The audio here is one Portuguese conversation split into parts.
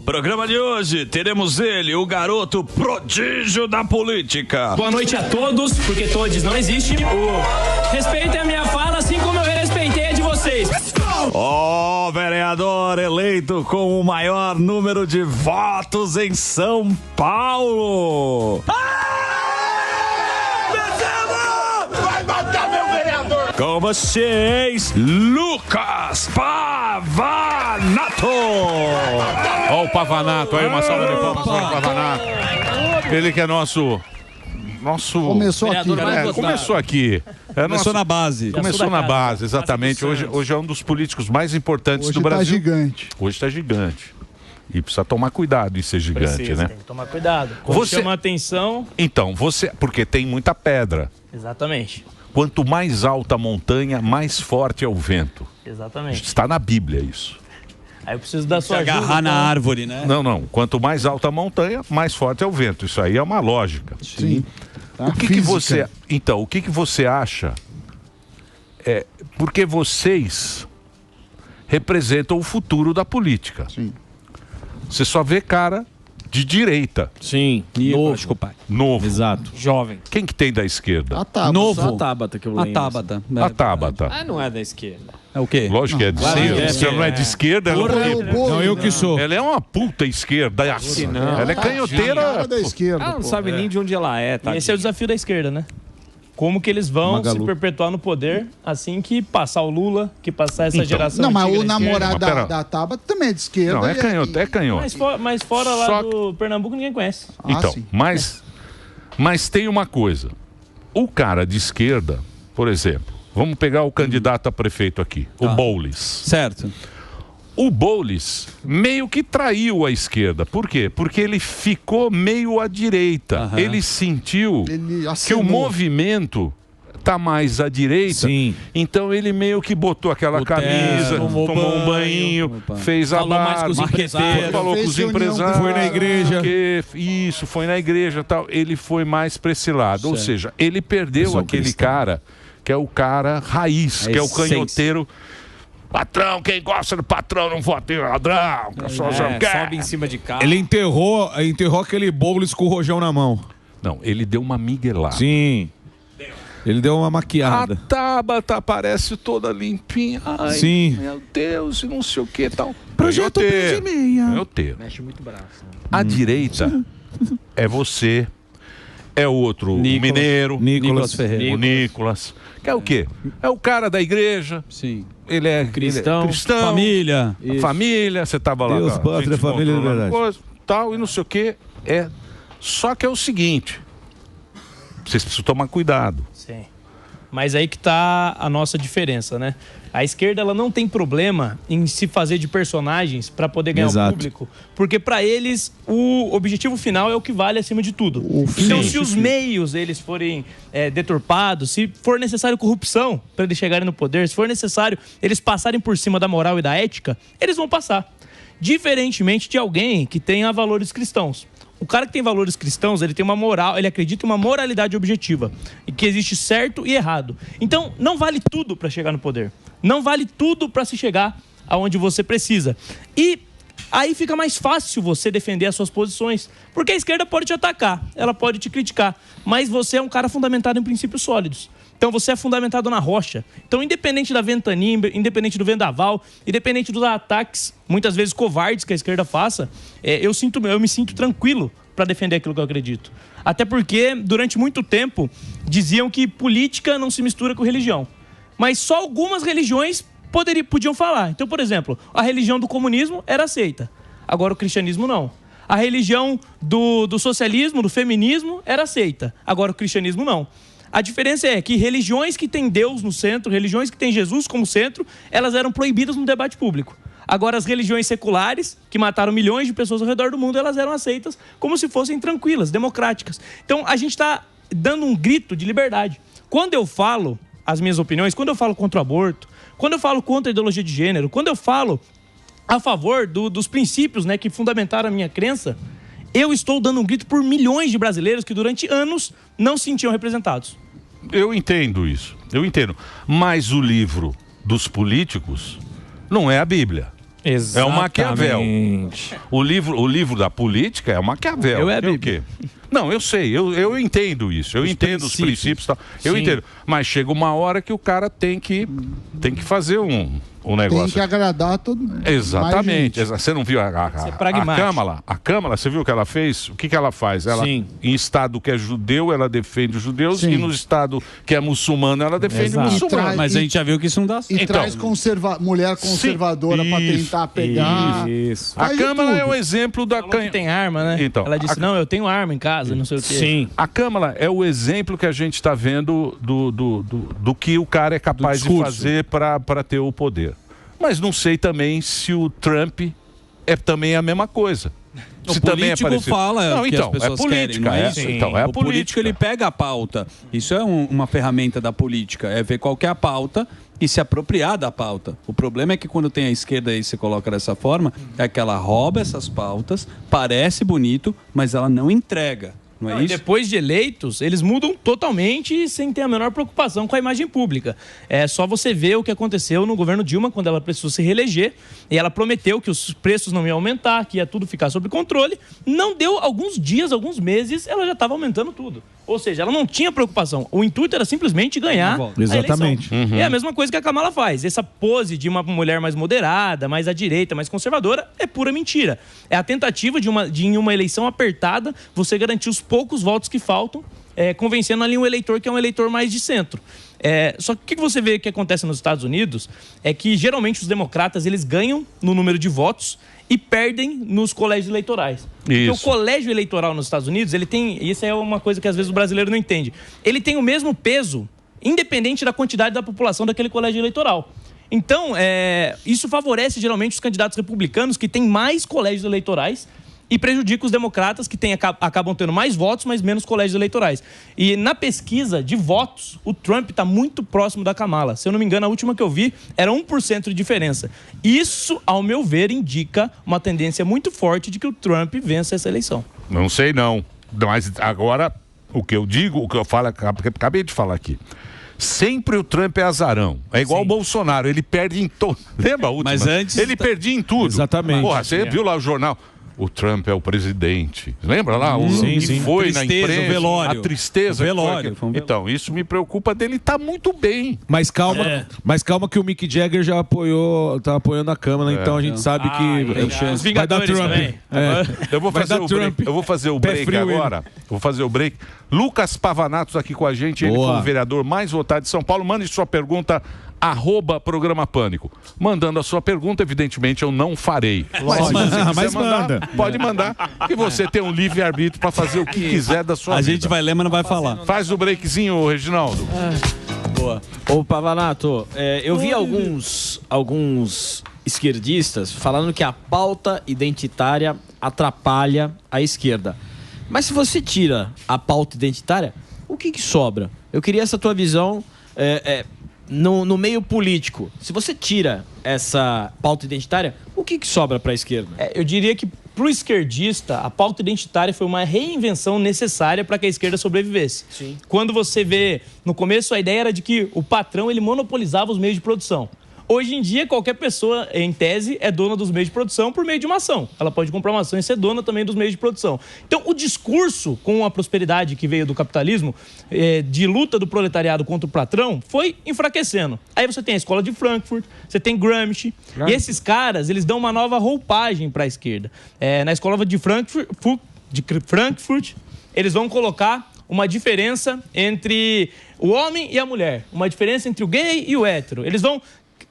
programa de hoje teremos ele, o garoto prodígio da política. Boa noite a todos, porque todos não existem. Respeitem a minha fala, assim como eu respeitei a de vocês. Vereador eleito com o maior número de votos em São Paulo. Vai matar meu vereador! Com vocês, Lucas Pavanato. Ó o Pavanato aí, uma salva de palmas para o Pavanato. Ele que é nosso... Começou aqui. Começou aqui. Começou na base. Começou na base, exatamente. Hoje é um dos políticos mais importantes do Brasil. Hoje está gigante. Hoje está gigante. E precisa tomar cuidado em ser gigante, né? Tem que tomar cuidado. Como chama atenção... Então, porque tem muita pedra. Exatamente. Quanto mais alta a montanha, mais forte é o vento. Exatamente. Está na Bíblia isso. Aí eu preciso da sua ajuda. Agarrar na árvore, né? Não. Quanto mais alta a montanha, mais forte é o vento. Isso aí é uma lógica. Sim. O que você acha? Porque vocês representam o futuro da política. Sim. Você só vê cara de direita. Sim. Novo. Novo. Exato. Jovem. Quem que tem da esquerda? A Tabata. Novo. Só a Tabata que eu lembro. A Tabata. Ah, não é da esquerda. É o quê? Lógico que é de esquerda. Se ela não é de esquerda, ela Não, eu que sou. ela é uma puta esquerda. não. Ela é canhoteira. Cara da esquerda. Ela não sabe nem de onde ela é, tá? E esse é o desafio da esquerda, né? Como que eles vão se perpetuar no poder assim que passar o Lula, que passar essa geração Não, mas antiga o da esquerda. namorado da Tabata também é de esquerda. Não, é canhoto, é canhoto. Mas fora lá do Pernambuco ninguém conhece. Então, sim. mas tem uma coisa. O cara de esquerda, por exemplo, vamos pegar o candidato a prefeito aqui, o Boulos. Certo. O Boulos meio que traiu a esquerda. Por quê? Porque ele ficou meio à direita. Ele sentiu que o movimento tá mais à direita. Sim. Então ele meio que botou aquela camisa, tomou um banho, fez a Falou mais barba, com os empresários. falou com os empresários. Foi na igreja. Isso, foi na igreja e tal. Ele foi mais pra esse lado. Ou seja, ele perdeu aquele cara que é o cara raiz, que é o canhoteiro. Patrão, quem gosta do patrão não vota em ladrão. Sobe em cima de carro. Ele enterrou aquele Boulos com o rojão na mão. Não, ele deu uma miguelada. Sim. Ele deu uma maquiada. A Tabata aparece toda limpinha. Ai, Sim. meu Deus, e não sei o que tal. Projeto Pé de Meia. Canhoteiro. Mexe muito o braço. Né? A direita é você, é o outro, o mineiro, Nicolas Ferreira. o Nicolas. Que é o quê? É o cara da igreja. Sim. Ele é Cristão. Família. A família, você tava lá. Deus, pátria, família, controlando liberdade. coisa, tal, e não sei o quê. Só que é o seguinte, vocês precisam tomar cuidado. Sim. Mas aí que tá a nossa diferença, né? A esquerda ela não tem problema em se fazer de personagens para poder ganhar o público, porque para eles o objetivo final é o que vale acima de tudo. Então, se os meios eles forem deturpados, se for necessário corrupção para eles chegarem no poder, se for necessário eles passarem por cima da moral e da ética, eles vão passar. Diferentemente de alguém que tenha valores cristãos. O cara que tem valores cristãos, ele tem uma moral, ele acredita em uma moralidade objetiva, e que existe certo e errado. Então, não vale tudo para chegar no poder. Não vale tudo para se chegar aonde você precisa. E aí fica mais fácil você defender as suas posições, porque a esquerda pode te atacar, ela pode te criticar, mas você é um cara fundamentado em princípios sólidos. Então você é fundamentado na rocha. Então, independente da ventania, independente do vendaval, independente dos ataques, muitas vezes covardes que a esquerda faça, eu me sinto tranquilo para defender aquilo que eu acredito. Até porque, durante muito tempo, diziam que política não se mistura com religião. Mas só algumas religiões podiam falar. Então, por exemplo, a religião do comunismo era aceita. Agora o cristianismo não. A religião do socialismo, do feminismo, era aceita. Agora o cristianismo não. A diferença é que religiões que têm Deus no centro, religiões que têm Jesus como centro, elas eram proibidas no debate público. Agora, as religiões seculares, que mataram milhões de pessoas ao redor do mundo, elas eram aceitas como se fossem tranquilas, democráticas. Então, a gente está dando um grito de liberdade. Quando eu falo as minhas opiniões, quando eu falo contra o aborto, quando eu falo contra a ideologia de gênero, quando eu falo a favor dos princípios, né, que fundamentaram a minha crença, eu estou dando um grito por milhões de brasileiros que durante anos não se sentiam representados. Eu entendo isso, eu entendo. Mas o livro dos políticos não é a Bíblia. É o Maquiavel. O livro da política é o Maquiavel. É o quê? Não, eu sei, eu entendo isso, eu entendo os princípios e tal, eu entendo. Mas chega uma hora que o cara tem que fazer um negócio. Tem que agradar todo mundo. Exatamente. Você não viu a Câmara, você viu o que ela fez? O que ela faz? Ela, em estado que é judeu, ela defende os judeus, e no estado que é muçulmano, ela defende os muçulmanos. Mas a gente já viu que isso não dá certo. E traz mulher conservadora para tentar pegar. Isso. A Câmara é o exemplo da... Tem arma, né? Então, ela disse, não, eu tenho arma em casa, não sei o quê. Sim. A Câmara é o exemplo que a gente está vendo do que o cara é capaz de fazer para ter o poder. Mas não sei também se o Trump é também a mesma coisa. O político fala não, que então, as pessoas é política, querem, não é isso? Então, é a o político ele pega a pauta. Isso é uma ferramenta da política. É ver qual que é a pauta e se apropriar da pauta. O problema é que quando tem a esquerda e se coloca dessa forma, é que ela rouba essas pautas, parece bonito, mas ela não entrega. Não é isso? Depois de eleitos, eles mudam totalmente sem ter a menor preocupação com a imagem pública. É só você ver o que aconteceu no governo Dilma, quando ela precisou se reeleger, e ela prometeu que os preços não iam aumentar, que ia tudo ficar sob controle. Não deu alguns dias, alguns meses, ela já estava aumentando tudo. Ou seja, ela não tinha preocupação. O intuito era simplesmente ganhar a Exatamente. eleição. É a mesma coisa que a Kamala faz. Essa pose de uma mulher mais moderada, mais à direita, mais conservadora, é pura mentira. É a tentativa de em uma eleição apertada, você garantir os poucos votos que faltam, convencendo ali um eleitor que é um eleitor mais de centro. Só que o que você vê que acontece nos Estados Unidos é que geralmente os democratas eles ganham no número de votos e perdem nos colégios eleitorais. Porque o colégio eleitoral nos Estados Unidos, ele tem... Isso é uma coisa que às vezes o brasileiro não entende. Ele tem o mesmo peso, independente da quantidade da população daquele colégio eleitoral. Então, isso favorece geralmente os candidatos republicanos que têm mais colégios eleitorais e prejudica os democratas que acabam tendo mais votos, mas menos colégios eleitorais. E na pesquisa de votos, o Trump está muito próximo da Kamala. Se eu não me engano, a última que eu vi era 1% de diferença. Isso, ao meu ver, indica uma tendência muito forte de que o Trump vença essa eleição. Não sei não, mas agora o que eu digo, o que eu falo, acabei de falar aqui. Sempre o Trump é azarão. É igual o Bolsonaro, ele perde em todo. Lembra a última? Mas antes... Ele perdia em tudo. Exatamente. Porra, você viu lá o jornal? O Trump é o presidente. Lembra lá? Sim. Foi a tristeza, na imprensa. o velório. A tristeza. O velório. Então, isso me preocupa dele estar muito bem. Mas calma que o Mick Jagger já tá apoiando a Câmara, então a gente sabe que vai dar Trump. Eu vou fazer o break agora. Vou fazer o break. Lucas Pavanatos aqui com a gente. Ele foi o vereador mais votado de São Paulo. Mande sua pergunta @Programa Pânico. Mandando a sua pergunta, evidentemente eu não farei. Mas se você quiser mandar, pode mandar, que você tem um livre-arbítrio para fazer o que quiser da sua vida. A gente vai ler, mas não vai falar. Faz o breakzinho, Reginaldo. Boa. Ô, Pavanato, eu vi alguns esquerdistas falando que a pauta identitária atrapalha a esquerda. Mas se você tira a pauta identitária, o que sobra? Eu queria essa tua visão... No meio político, se você tira essa pauta identitária, o que sobra para a esquerda? Eu diria que para o esquerdista, a pauta identitária foi uma reinvenção necessária para que a esquerda sobrevivesse. Sim. Quando você vê, no começo a ideia era de que o patrão ele monopolizava os meios de produção. Hoje em dia, qualquer pessoa, em tese, é dona dos meios de produção por meio de uma ação. Ela pode comprar uma ação e ser dona também dos meios de produção. Então, o discurso com a prosperidade que veio do capitalismo, de luta do proletariado contra o patrão, foi enfraquecendo. Aí você tem a escola de Frankfurt, você tem Gramsci, e esses caras, eles dão uma nova roupagem para a esquerda. Na escola de Frankfurt, eles vão colocar uma diferença entre o homem e a mulher, uma diferença entre o gay e o hétero. Eles vão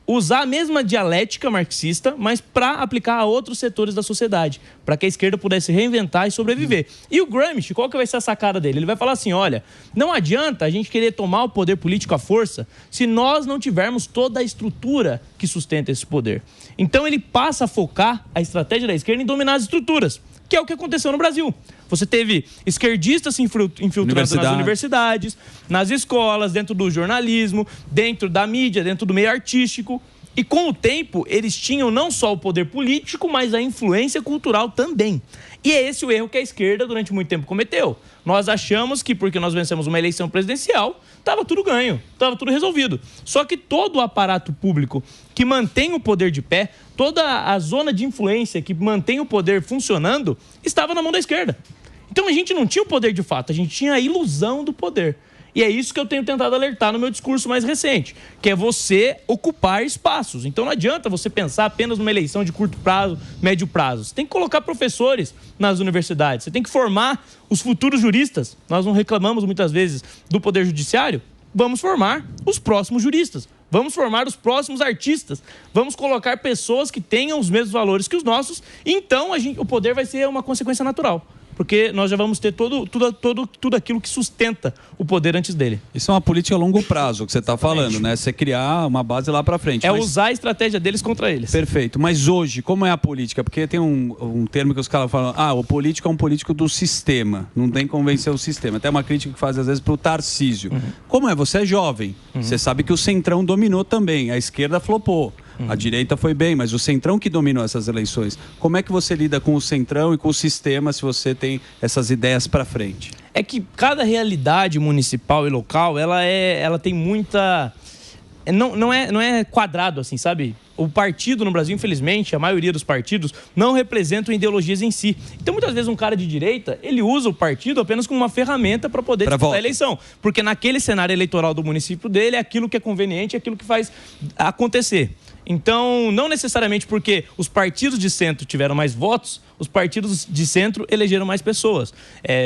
usar a mesma dialética marxista, mas para aplicar a outros setores da sociedade, para que a esquerda pudesse reinventar e sobreviver. E o Gramsci, qual que vai ser a sacada dele? Ele vai falar assim, olha, não adianta a gente querer tomar o poder político à força se nós não tivermos toda a estrutura que sustenta esse poder. Então ele passa a focar a estratégia da esquerda em dominar as estruturas, que é o que aconteceu no Brasil. Você teve esquerdistas se infiltrando nas universidades, nas escolas, dentro do jornalismo, dentro da mídia, dentro do meio artístico. E com o tempo, eles tinham não só o poder político, mas a influência cultural também. E é esse o erro que a esquerda durante muito tempo cometeu. Nós achamos que porque nós vencemos uma eleição presidencial, estava tudo ganho, estava tudo resolvido. Só que todo o aparato público que mantém o poder de pé, toda a zona de influência que mantém o poder funcionando, estava na mão da esquerda. Então a gente não tinha o poder de fato, a gente tinha a ilusão do poder. E é isso que eu tenho tentado alertar no meu discurso mais recente, que é você ocupar espaços. Então não adianta você pensar apenas numa eleição de curto prazo, médio prazo. Você tem que colocar professores nas universidades, você tem que formar os futuros juristas. Nós não reclamamos muitas vezes do poder judiciário. Vamos formar os próximos juristas. Vamos formar os próximos artistas. Vamos colocar pessoas que tenham os mesmos valores que os nossos. Então o poder vai ser uma consequência natural. Porque nós já vamos ter tudo aquilo que sustenta o poder antes dele. Isso é uma política a longo prazo que você está falando, né? Você criar uma base lá para frente. É usar a estratégia deles contra eles. Perfeito. Mas hoje, como é a política? Porque tem um termo que os caras falam, o político é um político do sistema. Não tem que convencer o sistema. Até uma crítica que faz às vezes para o Tarcísio. Como é? Você é jovem. Você sabe que o Centrão dominou também. A esquerda flopou. A direita foi bem, mas o Centrão que dominou essas eleições. Como é que você lida com o Centrão e com o sistema se você tem essas ideias para frente? É que cada realidade municipal e local, ela tem muita... Não é quadrado assim, sabe? O partido no Brasil, infelizmente, a maioria dos partidos não representam ideologias em si. Então, muitas vezes, um cara de direita, ele usa o partido apenas como uma ferramenta para poder disputar a eleição. Porque naquele cenário eleitoral do município dele, é aquilo que é conveniente, é aquilo que faz acontecer. Então, não necessariamente porque os partidos de centro tiveram mais votos, os partidos de centro elegeram mais pessoas.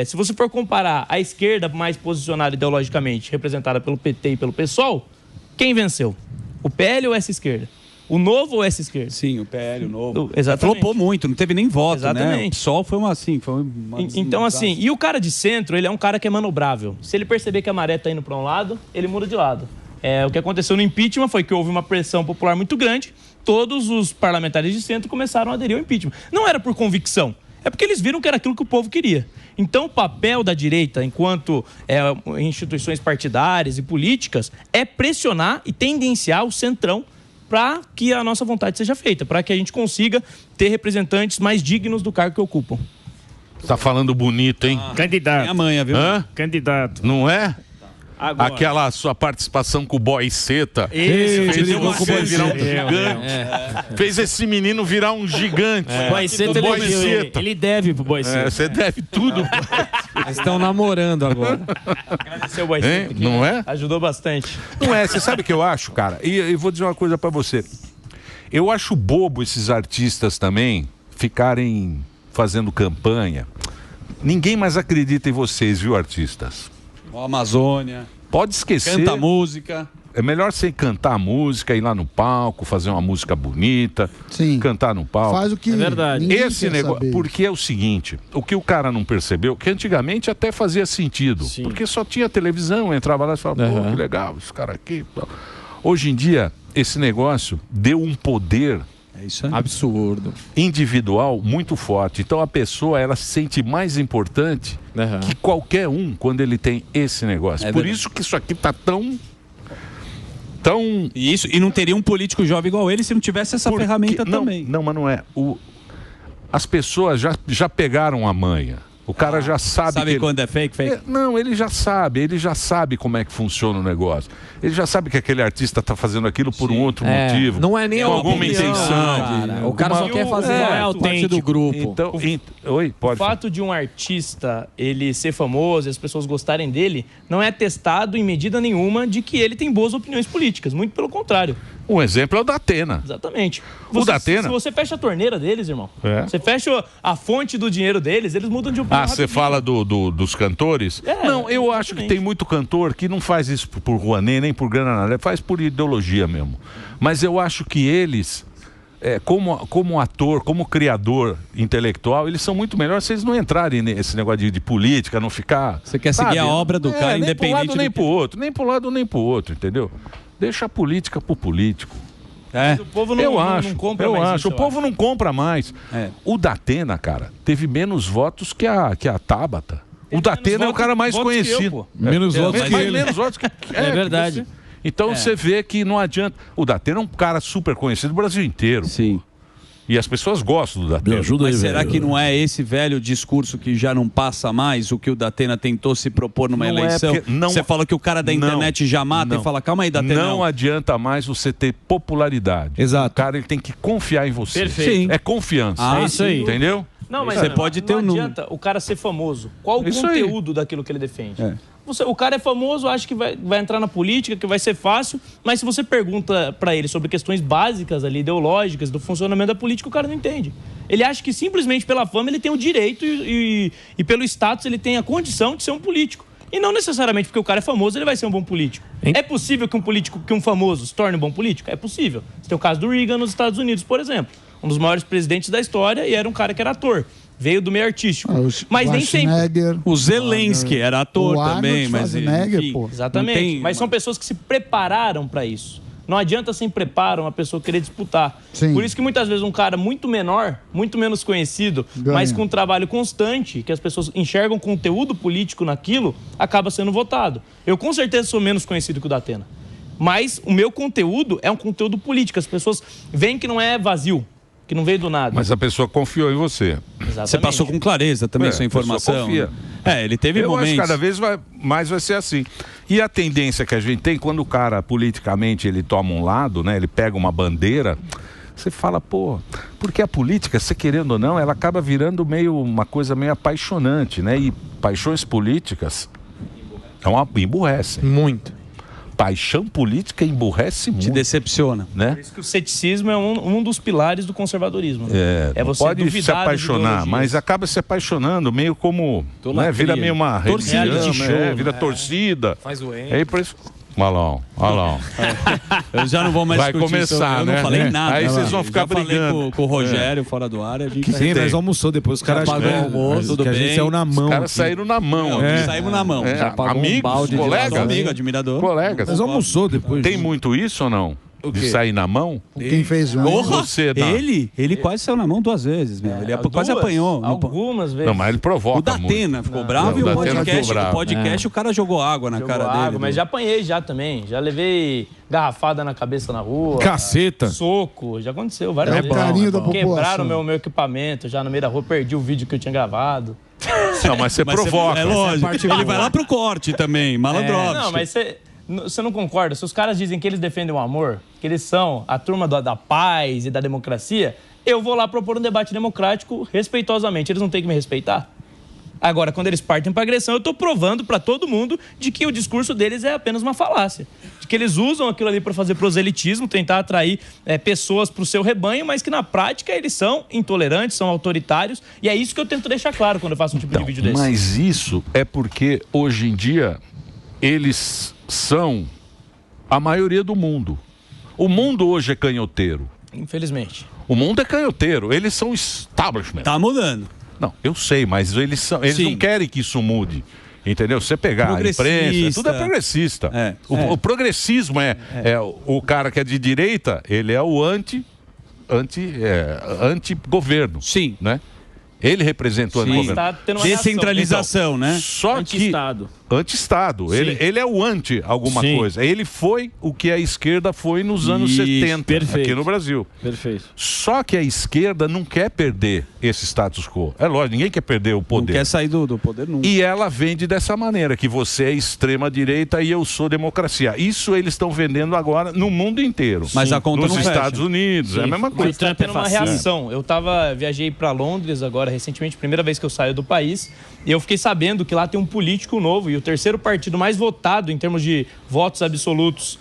Se você for comparar a esquerda mais posicionada ideologicamente, representada pelo PT e pelo PSOL, quem venceu? O PL ou essa esquerda? O Novo ou essa esquerda? Sim, o PL, o Novo. Exatamente. Flopou muito, não teve nem voto, exatamente, né? O PSOL foi uma Então, assim, e o cara de centro, ele é um cara que é manobrável. Se ele perceber que a maré tá indo para um lado, ele muda de lado. O que aconteceu no impeachment foi que houve uma pressão popular muito grande, todos os parlamentares de centro começaram a aderir ao impeachment. Não era por convicção, é porque eles viram que era aquilo que o povo queria. Então, o papel da direita, enquanto instituições partidárias e políticas, é pressionar e tendenciar o centrão para que a nossa vontade seja feita, para que a gente consiga ter representantes mais dignos do cargo que ocupam. Tá falando bonito, hein? Candidato. Tem amanhã, viu? Candidato. Não é? Agora. Aquela sua participação com o Boy Seta fez você virar um gigante. Fez esse menino virar um gigante. Boy Seta, ele deve pro Boy Seta. Você deve tudo. Eles estão namorando agora. Agradecer o Boy Seta aqui, não é? Ajudou bastante. Não é, você sabe o que eu acho, cara? E vou dizer uma coisa pra você. Eu acho bobo esses artistas também ficarem fazendo campanha. Ninguém mais acredita em vocês, viu, artistas? O Amazônia. Pode esquecer. Canta música. É melhor você cantar a música, ir lá no palco, fazer uma música bonita, cantar no palco. Faz o que é verdade. Esse negócio, porque é o seguinte, o que o cara não percebeu, que antigamente até fazia sentido, porque só tinha televisão, entrava lá e falava, pô, que legal, esse cara aqui. Hoje em dia, esse negócio deu um poder absurdo, individual muito forte. Então a pessoa, ela se sente mais importante que qualquer um quando ele tem esse negócio. Por isso que isso aqui tá tão... E não teria um político jovem igual ele se não tivesse essa ferramenta também. Não, mas não é. As pessoas já pegaram a manha. O cara já sabe... Sabe quando é fake? Não, ele já sabe como é que funciona o negócio. Ele já sabe que aquele artista está fazendo aquilo por um outro motivo. Não é nem alguma intenção. Cara. O cara só quer fazer parte do grupo. O fato de um artista ele ser famoso e as pessoas gostarem dele não é atestado em medida nenhuma de que ele tem boas opiniões políticas. Muito pelo contrário. Um exemplo é o da Atena. Exatamente. Se você fecha a torneira deles, irmão, você fecha a fonte do dinheiro deles, eles mudam de opinião. Você fala dos cantores? Não, eu acho que tem muito cantor que não faz isso por Rouanet, nem por grana nada, faz por ideologia mesmo. Mas eu acho que eles, como ator, como criador intelectual, eles são muito melhores se eles não entrarem nesse negócio de política, não ficar... Você quer seguir a obra do cara independente... Nem pro outro, nem pro lado, nem pro outro, entendeu? Deixa a política pro político. O povo não compra mais isso, o povo não compra mais. O Datena, cara, teve menos votos que a Tabata. O Datena é o cara mais conhecido. Menos votos que ele. Menos votos que... É verdade. Então você vê que não adianta. O Datena é um cara super conhecido no Brasil inteiro. Sim. E as pessoas gostam do Datena. Mas será que não é esse velho discurso que já não passa mais, o que o Datena tentou se propor numa eleição? Você fala que o cara da internet já mata e fala, calma aí, Datena. Não adianta mais você ter popularidade. Exato. O cara ele tem que confiar em você. Perfeito. Sim. É confiança. É isso aí. Entendeu? Não, mas Você pode ter não adianta o cara ser famoso. Qual o conteúdo daquilo que ele defende? O cara é famoso, acha que vai entrar na política, que vai ser fácil, mas se você pergunta pra ele sobre questões básicas ali, ideológicas, do funcionamento da política, o cara não entende. Ele acha que simplesmente pela fama ele tem o direito e pelo status ele tem a condição de ser um político. E não necessariamente porque o cara é famoso ele vai ser um bom político. É possível que um famoso se torne um bom político? É possível. Você tem o caso do Reagan nos Estados Unidos, por exemplo. Um dos maiores presidentes da história e era um cara que era ator. Veio do meio artístico. Mas nem sempre. O Zelensky era ator também, mas enfim, exatamente. Mas são pessoas que se prepararam para isso. Não adianta sem preparo uma pessoa querer disputar. Sim. Por isso que muitas vezes um cara muito menor, muito menos conhecido, mas com um trabalho constante, que as pessoas enxergam conteúdo político naquilo, acaba sendo votado. Eu com certeza sou menos conhecido que o Datena. Mas o meu conteúdo é um conteúdo político. As pessoas veem que não é vazio, que não veio do nada. Mas a pessoa confiou em você. Exatamente. Você passou com clareza também sua informação. Confia. Ele teve momentos. Acho que cada vez mais vai ser assim. E a tendência que a gente tem, quando o cara politicamente ele toma um lado, né? Ele pega uma bandeira, você fala, pô, porque a política, se querendo ou não, ela acaba virando uma coisa meio apaixonante, né? E paixões políticas emburrecem. Muito. Paixão política emburrece muito. Te decepciona, né? Por isso que o ceticismo é um dos pilares do conservadorismo. É você pode se apaixonar, mas acaba se apaixonando meio como, né, vira meio uma religião, né? Vira torcida. Faz o Aí por isso, olha lá. Eu já não vou mais vai começar, eu né? não falei nada. Aí vocês vão ficar brigando. Com o Rogério fora do ar. Sim, nós almoçou depois. Os caras pagou o almoço, tudo bem. A gente saiu na mão. Os caras saíram na mão. Saímos na mão. Já pagou Amigos, um balde colegas. Amigo, admirador. Colegas. Nós almoçou depois. Tem muito isso ou não? De sair na mão? Quem fez um? Você não. Ele quase saiu na mão 2 vezes, meu. Ele quase apanhou. Algumas vezes. Não, mas ele provoca o Datena ficou bravo e o podcast o cara jogou água na cara dele. Mas já apanhei já também. Já levei garrafada na cabeça na rua. Caceta. Soco. Já aconteceu várias vezes. Carinho da população. Quebraram meu equipamento já no meio da rua. Perdi o vídeo que eu tinha gravado. Não, mas você provoca. É lógico. Ele vai lá pro corte também, malandrovski. Não, mas você não concorda? Se os caras dizem que eles defendem o amor, que eles são a turma da paz e da democracia, eu vou lá propor um debate democrático respeitosamente. Eles não têm que me respeitar? Agora, quando eles partem para agressão, eu estou provando para todo mundo de que o discurso deles é apenas uma falácia. De que eles usam aquilo ali para fazer proselitismo, tentar atrair pessoas para o seu rebanho, mas que na prática eles são intolerantes, são autoritários. E é isso que eu tento deixar claro quando eu faço um tipo de vídeo desse. Mas isso é porque, hoje em dia, eles são a maioria do mundo. O mundo hoje é canhoteiro. Infelizmente. O mundo é canhoteiro. Eles são establishment. Tá mudando. Não, eu sei, mas eles não querem que isso mude. Entendeu? Você pegar a imprensa, tudo é progressista. O progressismo é o cara que é de direita, ele é o anti-governo. Sim. Né? Ele representa o anti-governo. Descentralização, né? Só anti-Estado. Anti-Estado. Ele é o anti alguma coisa. Ele foi o que a esquerda foi nos anos 70 aqui no Brasil. Perfeito. Só que a esquerda não quer perder esse status quo. É lógico, ninguém quer perder o poder. Não quer sair do poder nunca. E ela vende dessa maneira, que você é extrema-direita e eu sou democracia. Isso eles estão vendendo agora no mundo inteiro. Mas a conta nos não Estados Unidos, é a mesma coisa. Mas tá tendo uma reação. Eu viajei para Londres agora recentemente, primeira vez que eu saio do país, e eu fiquei sabendo que lá tem um político novo, e o terceiro partido mais votado em termos de votos absolutos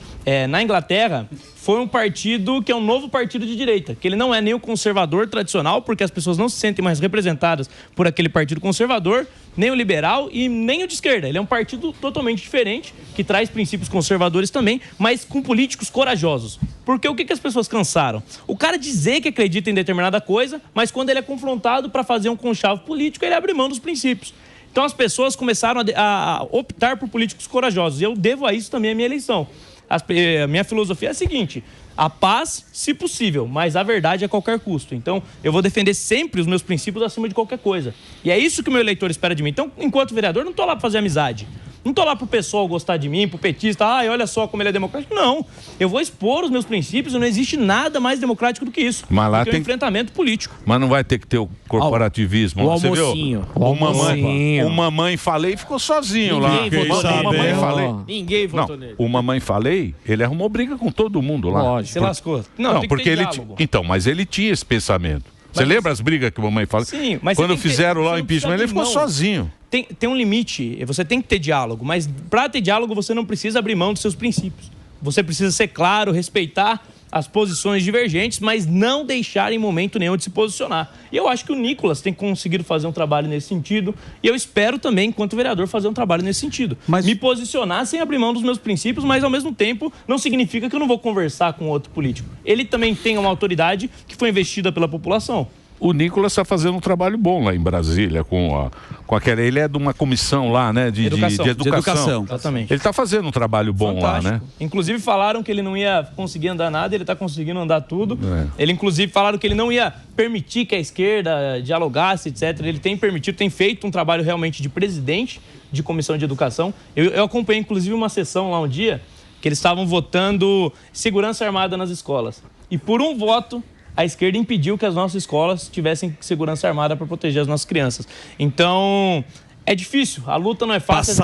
na Inglaterra foi um partido que é um novo partido de direita, que ele não é nem o conservador tradicional, porque as pessoas não se sentem mais representadas por aquele partido conservador, nem o liberal e nem o de esquerda. Ele é um partido totalmente diferente, que traz princípios conservadores também, mas com políticos corajosos. Porque o que as pessoas cansaram? O cara dizer que acredita em determinada coisa, mas quando ele é confrontado para fazer um conchavo político, ele abre mão dos princípios. Então as pessoas começaram a optar por políticos corajosos. E eu devo a isso também a minha eleição. A minha filosofia é a seguinte: a paz, se possível, mas a verdade a qualquer custo. Então, eu vou defender sempre os meus princípios acima de qualquer coisa. E é isso que o meu eleitor espera de mim. Então, enquanto vereador, não estou lá para fazer amizade. Não tô lá pro pessoal gostar de mim, pro petista, olha só como ele é democrático. Não, eu vou expor os meus princípios e não existe nada mais democrático do que isso. Mas lá tem um enfrentamento político. Mas não vai ter que ter o corporativismo. O Você almocinho. viu? O Mamãe Falei ficou sozinho lá. Ninguém votou nele. Mamãe Falei. Ninguém votou nele. O Mamãe Falei, ele arrumou briga com todo mundo lá. Lógico. Você lascou. Não, tem que porque ter ele... diálogo. Então, mas ele tinha esse pensamento. Você lembra as brigas que a Mamãe Falei? Sim, mas quando você tem que fizeram ter- lá o você não impeachment, precisa ele ficou abrir sozinho. Tem um limite, você tem que ter diálogo, mas para ter diálogo você não precisa abrir mão dos seus princípios. Você precisa ser claro, respeitar as posições divergentes, mas não deixar em momento nenhum de se posicionar. E eu acho que o Nicolas tem conseguido fazer um trabalho nesse sentido, e eu espero também, enquanto vereador, fazer um trabalho nesse sentido. Me posicionar sem abrir mão dos meus princípios, mas ao mesmo tempo não significa que eu não vou conversar com outro político. Ele também tem uma autoridade que foi investida pela população. O Nicolas está fazendo um trabalho bom lá em Brasília, com aquela. Ele é de uma comissão lá, né? De educação. Exatamente. Ele está fazendo um trabalho bom lá, né? Inclusive falaram que ele não ia conseguir andar nada, ele está conseguindo andar tudo. É. Ele, inclusive, falaram que ele não ia permitir que a esquerda dialogasse, etc. Ele tem permitido, tem feito um trabalho realmente de presidente de comissão de educação. Eu acompanhei, inclusive, uma sessão lá um dia que eles estavam votando segurança armada nas escolas. E por um voto, a esquerda impediu que as nossas escolas tivessem segurança armada para proteger as nossas crianças. Então, é difícil. A luta não é fácil.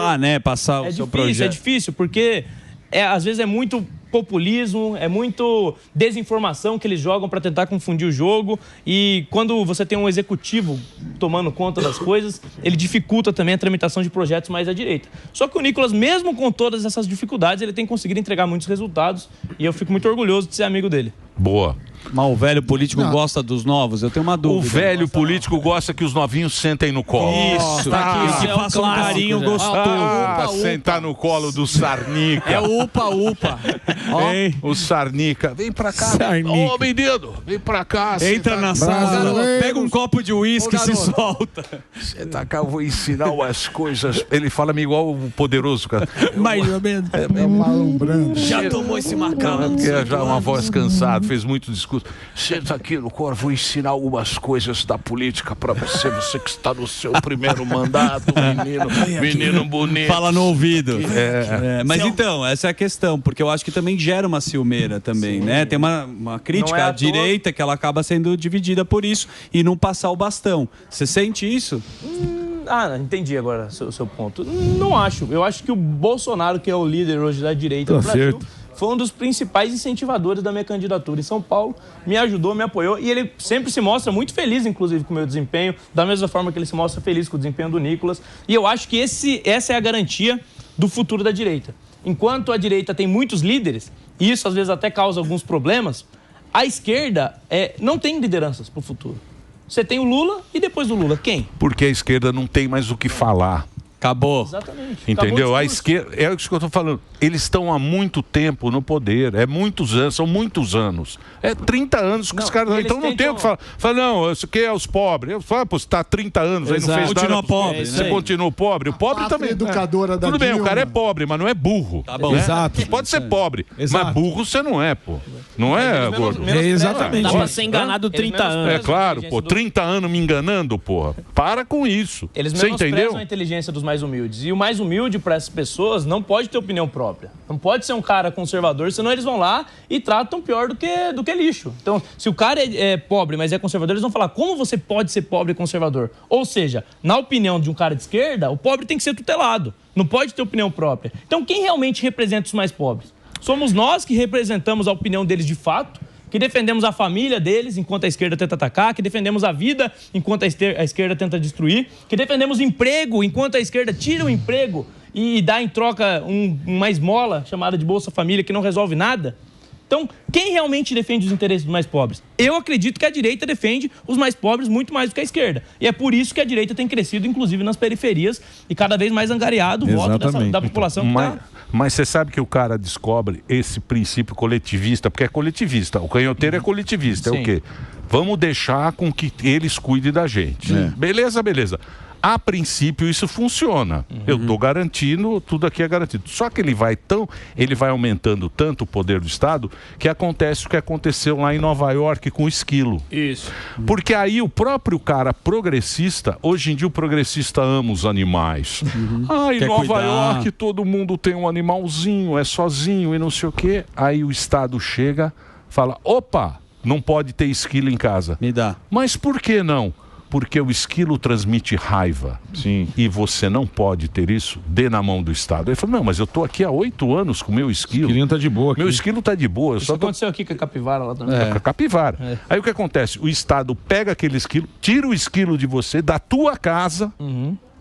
Passar o seu projeto. É difícil, porque às vezes é muito populismo, é muito desinformação que eles jogam para tentar confundir o jogo. E quando você tem um executivo tomando conta das coisas, ele dificulta também a tramitação de projetos mais à direita. Só que o Nicolas, mesmo com todas essas dificuldades, ele tem conseguido entregar muitos resultados. E eu fico muito orgulhoso de ser amigo dele. Boa. Mas o velho político gosta dos novos? Eu tenho uma dúvida. O velho político gosta que os novinhos sentem no colo. Isso, que faça um carinho gostoso. Sentar no colo do Sarnica. É o upa-upa. O Sarnica. Vem pra cá. Ô, menino, vem pra cá. Entra na sala, pega um copo de uísque e se solta. Senta cá, eu vou ensinar umas coisas. Ele fala-me igual o poderoso, cara. Mais ou menos. Malumbrando. Já tomou esse macarrão? É já uma voz cansada, fez muito discurso. Senta aqui no coro, vou ensinar algumas coisas da política pra você que está no seu primeiro mandato, menino bonito. Fala no ouvido. Mas então, essa é a questão, porque eu acho que também gera uma ciumeira também, né? Tem uma crítica à direita que ela acaba sendo dividida por isso e não passar o bastão. Você sente isso? Entendi agora o seu ponto. Não acho. Eu acho que o Bolsonaro, que é o líder hoje da direita do Brasil, foi um dos principais incentivadores da minha candidatura em São Paulo, me ajudou, me apoiou, e ele sempre se mostra muito feliz, inclusive, com o meu desempenho, da mesma forma que ele se mostra feliz com o desempenho do Nicolas, e eu acho que essa é a garantia do futuro da direita. Enquanto a direita tem muitos líderes, e isso às vezes até causa alguns problemas, a esquerda não tem lideranças para o futuro. Você tem o Lula, e depois do Lula, quem? Porque a esquerda não tem mais o que falar. Acabou. Exatamente. Entendeu? A esquerda, é isso que eu estou falando. Eles estão há muito tempo no poder. Muitos anos, são muitos anos. 30 anos que os caras. Então não tem o que falar. Fala, não, isso aqui é os pobres. Eu falo, pô, você está há 30 anos, aí não fez continua nada. pobre. Você continua pobre. O pobre também. Educadora da Tudo bem, Dilma. o cara é pobre, mas não é burro. Tá bom. Exato. Pode ser pobre, mas burro você não é, pô. Não é, gordo? Exatamente. Dá pra ser enganado 30 anos. É claro, pô. 30 anos me enganando, porra. Para com isso. Eles Você menosprezam entendeu? a inteligência dos mais humildes. E o mais humilde para essas pessoas não pode ter opinião própria. Não pode ser um cara conservador, senão eles vão lá e tratam pior do que lixo. Então, se o cara é pobre, mas é conservador, eles vão falar, como você pode ser pobre e conservador? Ou seja, na opinião de um cara de esquerda, o pobre tem que ser tutelado. Não pode ter opinião própria. Então, quem realmente representa os mais pobres? Somos nós que representamos a opinião deles de fato, que defendemos a família deles enquanto a esquerda tenta atacar, que defendemos a vida enquanto a esquerda tenta destruir, que defendemos emprego enquanto a esquerda tira o emprego e dá em troca uma esmola chamada de Bolsa Família que não resolve nada. Então, quem realmente defende os interesses dos mais pobres? Eu acredito que a direita defende os mais pobres muito mais do que a esquerda. E é por isso que a direita tem crescido, inclusive nas periferias, e cada vez mais angariado o voto da população. Mas você sabe que o cara descobre esse princípio coletivista, porque é coletivista. O canhoteiro é coletivista. Sim. É o quê? Vamos deixar com que eles cuidem da gente. Beleza, beleza. A princípio isso funciona. Eu estou garantindo, tudo aqui é garantido. Só que ele vai aumentando tanto o poder do Estado que acontece o que aconteceu lá em Nova York com o esquilo. Isso. Porque aí o próprio cara progressista, hoje em dia o progressista ama os animais. Em Quer Nova cuidar. York todo mundo tem um animalzinho, é sozinho e não sei o quê. Aí o Estado chega, fala, opa, não pode ter esquilo em casa. Me dá. Mas por que não? Porque o esquilo transmite raiva. Sim. E você não pode ter isso, dê na mão do Estado. Ele falou, não, mas eu estou aqui há 8 anos com o meu esquilo. O esquilinho tá de boa aqui. Meu esquilo tá de boa. Isso aconteceu aqui com a capivara lá também. Com a capivara. Aí o que acontece? O Estado pega aquele esquilo, tira o esquilo de você, da tua casa,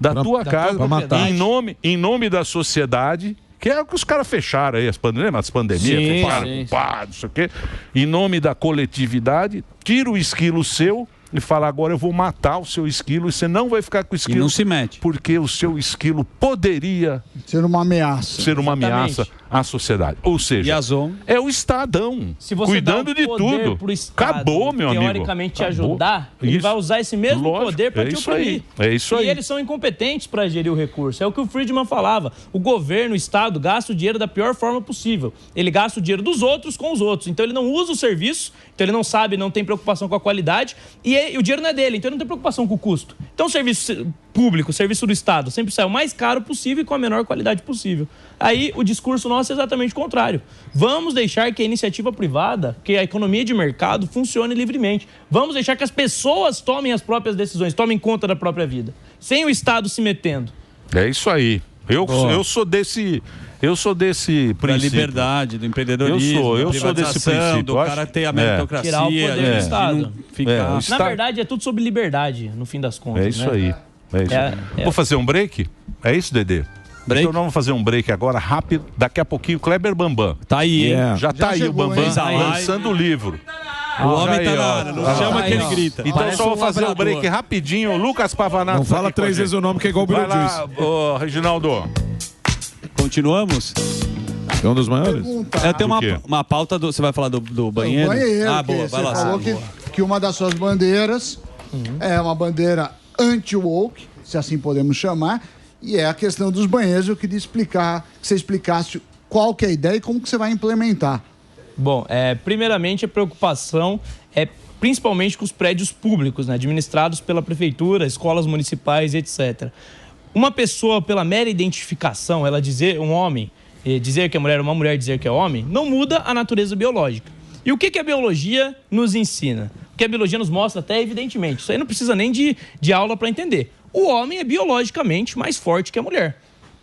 pra matar. em nome da sociedade, que é o que os caras fecharam aí, as pandemias, não sei o quê. Em nome da coletividade, tira o esquilo seu e fala, agora eu vou matar o seu esquilo e você não vai ficar com o esquilo. E não se mete. Porque o seu esquilo poderia ser uma ameaça. Ameaça à sociedade. Ou seja, é o Estadão Se você cuidando dá o de poder tudo. pro Estado, Acabou, meu amigo. teoricamente te Acabou. ajudar, ele Isso. vai usar esse mesmo Lógico, poder para é te isso oprimir. aí, é isso aí. E eles são incompetentes para gerir o recurso. É o que o Friedman falava. O governo, o Estado, gasta o dinheiro da pior forma possível. Ele gasta o dinheiro dos outros com os outros. Então ele não usa o serviço, então ele não sabe, não tem preocupação com a qualidade e o dinheiro não é dele, então ele não tem preocupação com o custo. Então o serviço público, o serviço do Estado, sempre sai o mais caro possível e com a menor qualidade possível. Aí o discurso nosso é exatamente o contrário. Vamos deixar que a iniciativa privada, que a economia de mercado funcione livremente. Vamos deixar que as pessoas tomem as próprias decisões, tomem conta da própria vida, sem o Estado se metendo. É isso aí. Eu sou desse princípio. Da liberdade, do empreendedorismo, eu sou desse princípio. do cara ter a meritocracia. Tirar o poder do Estado. Ficar... Na verdade, é tudo sobre liberdade, no fim das contas. É isso aí. É isso aí. Vou fazer um break? É isso, Dedê? Break? Então nós vamos fazer um break agora, rápido. Daqui a pouquinho, Kleber Bambam. Tá aí, hein? Já tá aí o Bambam lançando o livro. O homem tá na área, não chama que ele grita. Então só vou fazer um break rapidinho. Lucas Pavanato. Não fala 3 vezes o nome que é igual o Bruno Vai lá, Reginaldo. Continuamos? É um dos maiores? Eu tenho uma pauta do... Você vai falar do banheiro? Banheiro, boa, vai lá. Você falou que uma das suas bandeiras é uma bandeira anti-woke, se assim podemos chamar, e é a questão dos banheiros. Eu queria que você explicasse qual que é a ideia e como que você vai implementar. Bom, primeiramente a preocupação é principalmente com os prédios públicos, né, administrados pela prefeitura, escolas municipais, etc. Uma pessoa, pela mera identificação, ela dizer, um homem, dizer que é mulher, uma mulher dizer que é homem, não muda a natureza biológica. E o que a biologia nos ensina? O que a biologia nos mostra até evidentemente. Isso aí não precisa nem de aula para entender. O homem é biologicamente mais forte que a mulher.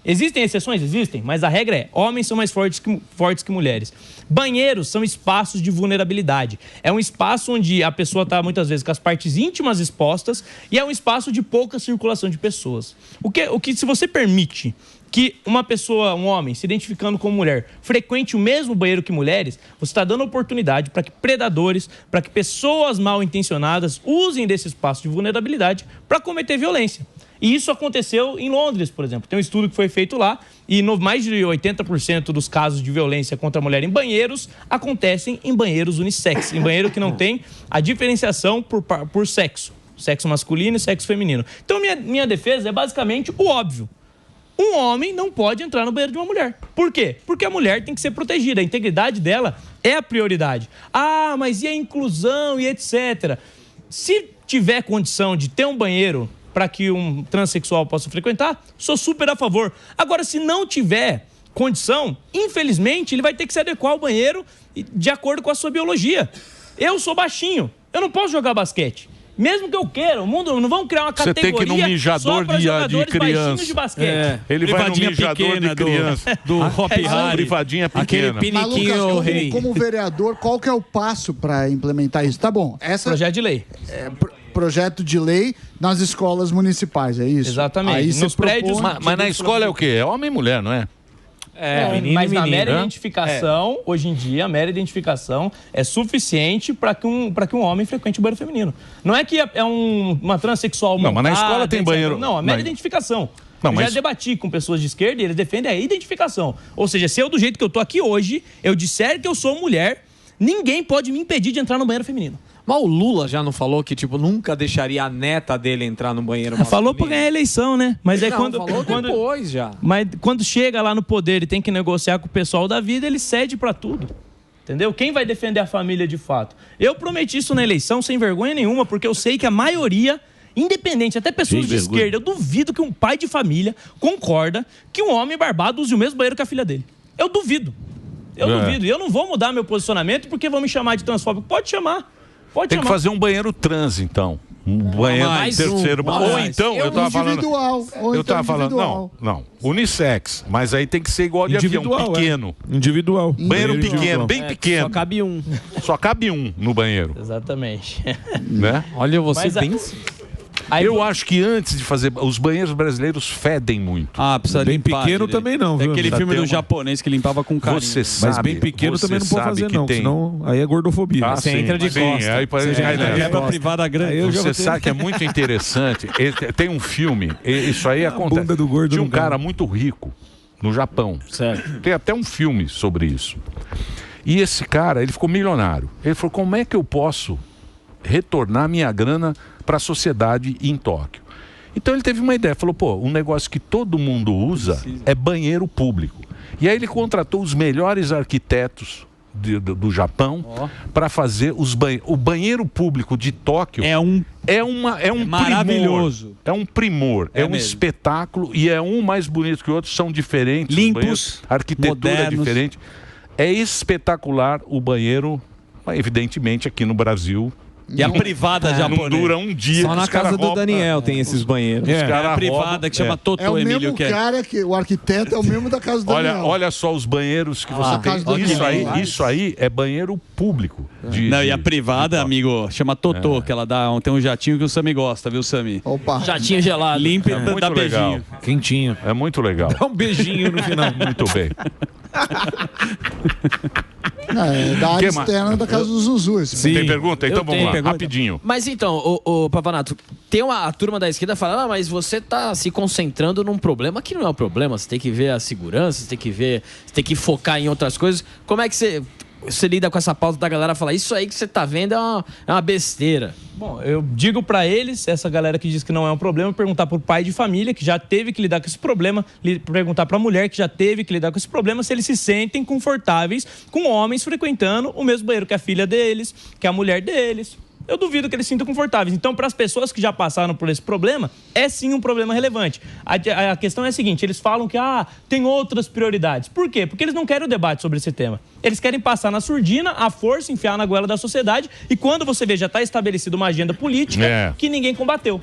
Existem exceções? Existem, mas a regra é: homens são mais fortes que mulheres. Banheiros são espaços de vulnerabilidade. É um espaço onde a pessoa está muitas vezes com as partes íntimas expostas e é um espaço de pouca circulação de pessoas. O que se você permite que uma pessoa, um homem, se identificando como mulher, frequente o mesmo banheiro que mulheres, você está dando oportunidade para que predadores, para que pessoas mal intencionadas usem desse espaço de vulnerabilidade para cometer violência. E isso aconteceu em Londres, por exemplo. Tem um estudo que foi feito lá e mais de 80% dos casos de violência contra a mulher em banheiros acontecem em banheiros unissex, em banheiro que não tem a diferenciação por sexo, sexo masculino e sexo feminino. Então, minha defesa é basicamente o óbvio. Um homem não pode entrar no banheiro de uma mulher. Por quê? Porque a mulher tem que ser protegida. A integridade dela é a prioridade. Ah, mas e a inclusão e etc. Se tiver condição de ter um banheiro para que um transexual possa frequentar, sou super a favor. Agora, se não tiver condição, infelizmente, ele vai ter que se adequar ao banheiro de acordo com a sua biologia. Eu sou baixinho, eu não posso jogar basquete. Mesmo que eu queira, o mundo não vão criar uma categoria. Você tem que ir num mijador de criança. De basquete. Ele vai num mijador de criança. Do Hop Harry. Privadinha pequena. Aquele piniquinho Lucas, rei. como vereador, qual que é o passo para implementar isso? Tá bom. Projeto de lei. Projeto de lei nas escolas municipais, é isso? Exatamente. Aí Nos prédios. Mas na escola é o quê? É homem e mulher, não é? Menino mas na mera identificação, hoje em dia, a mera identificação é suficiente para que um homem frequente o banheiro feminino. Não é que é uma transexual montada, não, mas na escola tem banheiro... Não, a mera identificação. Eu já debati com pessoas de esquerda e eles defendem a identificação. Ou seja, se eu, do jeito que eu tô aqui hoje, eu disser que eu sou mulher, ninguém pode me impedir de entrar no banheiro feminino. Mas o Lula já não falou que, tipo, nunca deixaria a neta dele entrar no banheiro masculino? Falou pra ganhar a eleição, né? Mas é Não, falou depois já. Mas quando chega lá no poder e tem que negociar com o pessoal da vida, ele cede pra tudo. Entendeu? Quem vai defender a família de fato? Eu prometi isso na eleição sem vergonha nenhuma, porque eu sei que a maioria, independente, até pessoas de esquerda, eu duvido que um pai de família concorda que um homem barbado use o mesmo banheiro que a filha dele. Eu duvido. Eu duvido. E eu não vou mudar meu posicionamento porque vão me chamar de transfóbico. Pode chamar. Tem que fazer um banheiro trans, então. Um banheiro terceiro. Ou então, eu tava falando. Eu tava falando. Não. Unissex. Mas aí tem que ser igual de avião, pequeno. Individual. Banheiro pequeno, bem pequeno. Só cabe um. Só cabe um no banheiro. Exatamente. Né? Olha, você bem. Eu acho que antes de fazer. Os banheiros brasileiros fedem muito. Ah, precisa Bem limpar pequeno direito. também não, viu? Aquele Já filme tem do uma- japonês que limpava com carinho. Você sabe. Mas bem pequeno também não pode fazer, não. Tem. Senão aí é gordofobia. Você entra de costas. Aí pode cair nessa. Quebra privada grande. Você sabe que é muito interessante. Tem um filme, isso aí acontece. bunda do gordo Tinha um não cai. cara muito rico no Japão. Certo. Tem até um filme sobre isso. E esse cara, ele ficou milionário. Ele falou: como é que eu posso retornar minha grana para a sociedade em Tóquio? Então ele teve uma ideia, falou: pô, um negócio que todo mundo usa é banheiro público. E aí ele contratou os melhores arquitetos do Japão para fazer o banheiro público de Tóquio. É um maravilhoso. É um primor, é um mesmo. espetáculo e é um mais bonito que o outro, são diferentes. Limpos, a arquitetura é modernos. diferente. É espetacular o banheiro, mas evidentemente aqui no Brasil. E a privada Não japonesa. dura um dia. Só que na os cara casa do roubam. Daniel tem esses banheiros. Os cara a privada roubam, que chama Totô, É o Emílio. mesmo Que é. cara que o arquiteto é o mesmo da casa do Daniel. Olha só os banheiros que você casa do tem. Daniel. Isso aí é banheiro público. Não, e a privada, amigo, chama Totô, que ela dá tem um jatinho que o Sami gosta, viu, Sami? Opa. Jatinho gelado. Limpa e muito dá legal. beijinho. Quentinho. É muito legal. Dá um beijinho no final. Muito bem. É da área externa da casa do Zuzu. Esse Tem pergunta? Então Eu vamos tenho lá, pergunta. rapidinho. Mas então, o Pavanato, tem a turma da esquerda falando, mas você tá se concentrando num problema que não é um problema. Você tem que ver a segurança, você tem que focar em outras coisas. Como é que você lida com essa pauta da galera falar isso aí que você tá vendo é uma besteira? Bom, eu digo pra eles, essa galera que diz que não é um problema, perguntar pro pai de família que já teve que lidar com esse problema, perguntar pra mulher que já teve que lidar com esse problema, se eles se sentem confortáveis com homens frequentando o mesmo banheiro que a filha deles, que a mulher deles. Eu duvido que eles se sintam confortáveis. Então, para as pessoas que já passaram por esse problema, é sim um problema relevante. A questão é a seguinte, eles falam que tem outras prioridades. Por quê? Porque eles não querem o debate sobre esse tema. Eles querem passar na surdina, à força, enfiar na goela da sociedade, e quando você vê, já está estabelecida uma agenda política que ninguém combateu.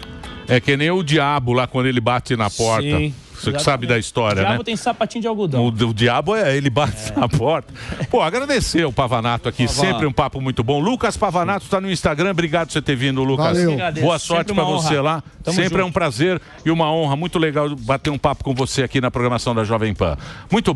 É que nem o diabo lá quando ele bate na porta. Sim. Você que sabe da história, O diabo né? tem sapatinho de algodão. O diabo ele bate na porta. Pô, agradecer o Pavanato aqui, sempre um papo muito bom. Lucas Pavanato está no Instagram, obrigado por você ter vindo, Lucas. Valeu. Boa sorte para você lá. Tamo sempre junto. é um prazer e uma honra, muito legal bater um papo com você aqui na programação da Jovem Pan. Muito